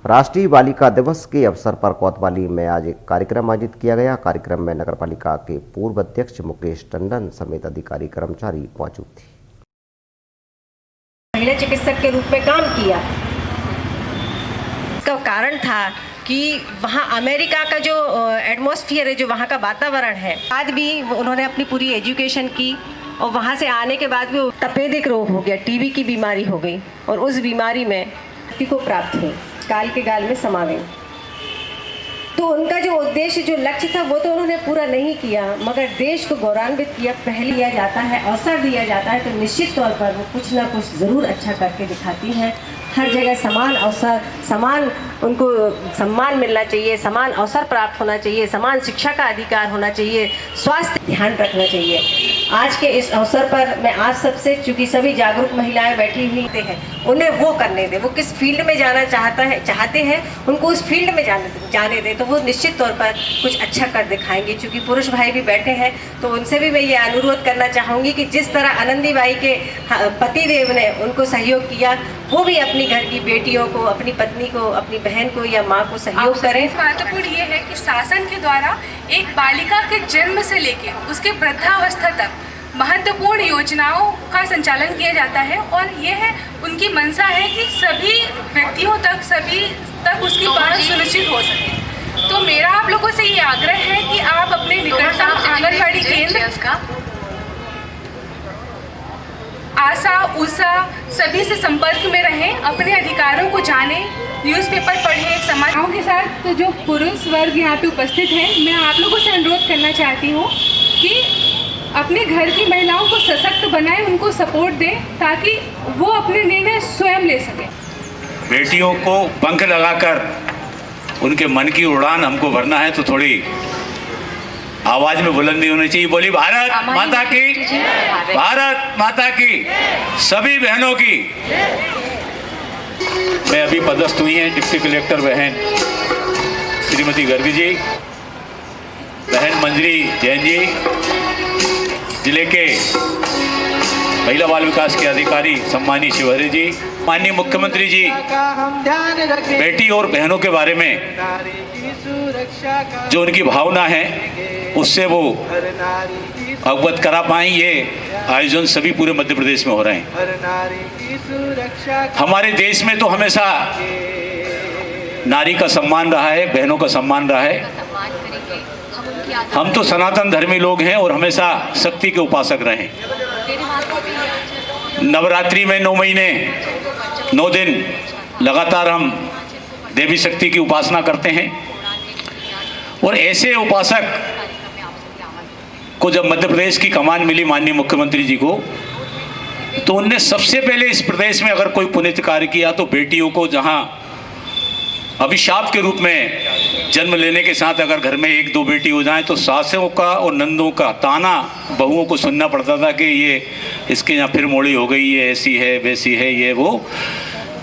राष्ट्रीय बालिका दिवस के अवसर पर कोतवाली में आज एक कार्यक्रम आयोजित किया गया। कार्यक्रम में नगरपालिका के पूर्व अध्यक्ष मुकेश टंडन समेत अधिकारी कर्मचारी मौजूद थे। महिला चिकित्सक के रूप में काम किया। इसका कारण था कि वहाँ अमेरिका का जो एटमॉस्फेयर है, जो वहाँ का वातावरण है, बाद भी उन्होंने अपनी पूरी एजुकेशन की और वहाँ से आने के बाद भी तपेदिक रोग हो गया, टीबी की बीमारी हो गई और उस बीमारी में व्यक्ति को प्राप्त हुई, काल के गाल में समा गई। तो उनका जो उद्देश्य, जो लक्ष्य था, वो तो उन्होंने पूरा नहीं किया, मगर देश को गौरवान्वित किया। पहले दिया जाता है, अवसर दिया जाता है, तो निश्चित तौर पर वो कुछ ना कुछ ज़रूर अच्छा करके दिखाती हैं। हर जगह समान अवसर, समान उनको सम्मान मिलना चाहिए, समान अवसर प्राप्त होना चाहिए, समान शिक्षा का अधिकार होना चाहिए, स्वास्थ्य ध्यान रखना चाहिए। आज के इस अवसर पर मैं आप सबसे, चूँकि सभी जागरूक महिलाएं बैठी हुई हैं, उन्हें वो करने दें। वो किस फील्ड में जाना चाहते हैं, उनको उस फील्ड में जाने दें, तो वो निश्चित तौर पर कुछ अच्छा कर दिखाएंगे। चूँकि पुरुष भाई भी बैठे हैं, तो उनसे भी मैं ये अनुरोध करना चाहूँगी कि जिस तरह आनंदीबाई के पतिदेव ने उनको सहयोग किया, वो भी अपनी घर की बेटियों को, अपनी पत्नी को, अपनी बहन को या माँ को सहयोग करें। महत्वपूर्ण ये है कि शासन के द्वारा एक बालिका के जन्म से लेकर उसके वृद्धावस्था तक महत्वपूर्ण योजनाओं का संचालन किया जाता है और ये है उनकी मंशा है कि सभी व्यक्तियों तक, सभी तक उसकी पहुंच सुनिश्चित हो सके। तो मेरा आप लोगों से ये आग्रह है कि आप अपने निकटतम आंगनबाड़ी केंद्र, आशा, उषा सभी से संपर्क में रहें, अपने अधिकारों को जानें, न्यूज़पेपर पढ़ें, समाजों के साथ। तो जो पुरुष वर्ग यहाँ पे उपस्थित हैं, मैं आप लोगों से अनुरोध करना चाहती हूँ कि अपने घर की महिलाओं को सशक्त बनाएं, उनको सपोर्ट दें, ताकि वो अपने निर्णय स्वयं ले सकें। बेटियों को पंख लगाकर उनके मन की उड़ान हमको भरना है, तो थोड़ी आवाज में बुलंदी होनी चाहिए। बोली भारत माता की, भारत माता की, सभी बहनों की। मैं अभी पदस्थ हुई हैं डिप्टी कलेक्टर बहन श्रीमती गर्ग जी, बहन मंजरी जैन जी, जिले के महिला बाल विकास के अधिकारी सम्मानी शिवहरे जी, माननीय मुख्यमंत्री जी बेटी और बहनों के बारे में जो उनकी भावना है उससे वो अवगत करा पाएं। ये आयोजन सभी पूरे मध्य प्रदेश में हो रहे हैं। हमारे देश में तो हमेशा नारी का सम्मान रहा है, बहनों का सम्मान रहा है। हम तो सनातन धर्मी लोग हैं और हमेशा शक्ति के उपासक रहे। नवरात्रि में 9 महीने 9 दिन लगातार हम देवी शक्ति की उपासना करते हैं और ऐसे उपासक को जब मध्य प्रदेश की कमान मिली माननीय मुख्यमंत्री जी को, तो उनने सबसे पहले इस प्रदेश में अगर कोई पुण्य कार्य किया तो बेटियों को, जहां अभिशाप के रूप में जन्म लेने के साथ अगर घर में 1-2 बेटी हो जाएं तो सासों का और नंदों का ताना बहुओं को सुनना पड़ता था कि ये इसके यहाँ फिर मोड़ी हो गई, ये ऐसी है, वैसी है, ये वो।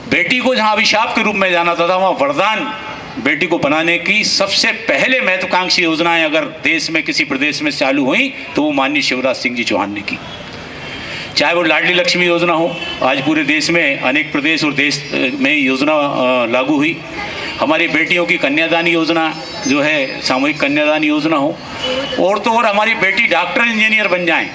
बेटी को जहाँ अभिशाप के रूप में जाना था, वहाँ वरदान बेटी को बनाने की सबसे पहले महत्वाकांक्षी योजनाएं अगर देश में किसी प्रदेश में चालू हुई तो वो माननीय शिवराज सिंह जी चौहान ने की। चाहे वो लाडली लक्ष्मी योजना हो, आज पूरे देश में अनेक प्रदेश और देश में योजना लागू हुई। हमारी बेटियों की कन्यादान योजना जो है, सामूहिक कन्यादान योजना हो, और तो और हमारी बेटी डॉक्टर इंजीनियर बन जाएं,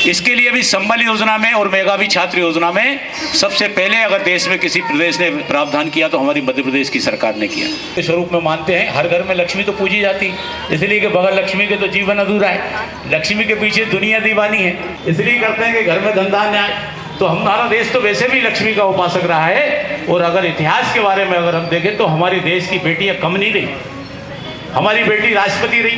इसके लिए भी संबल योजना में और मेधावी छात्र योजना में सबसे पहले अगर देश में किसी प्रदेश ने प्रावधान किया तो हमारी मध्य प्रदेश की सरकार ने किया। इस स्वरूप में मानते हैं हर घर में लक्ष्मी तो पूजी जाती, इसलिए कि बगैर लक्ष्मी के तो जीवन अधूरा है। लक्ष्मी के पीछे दुनिया दीवानी है, इसलिए करते हैं कि घर में धन धान्य आए। तो हमारा देश तो वैसे भी लक्ष्मी का उपासक रहा है और अगर इतिहास के बारे में अगर हम देखें तो हमारे देश की बेटियां कम नहीं रही। हमारी बेटी राष्ट्रपति रही।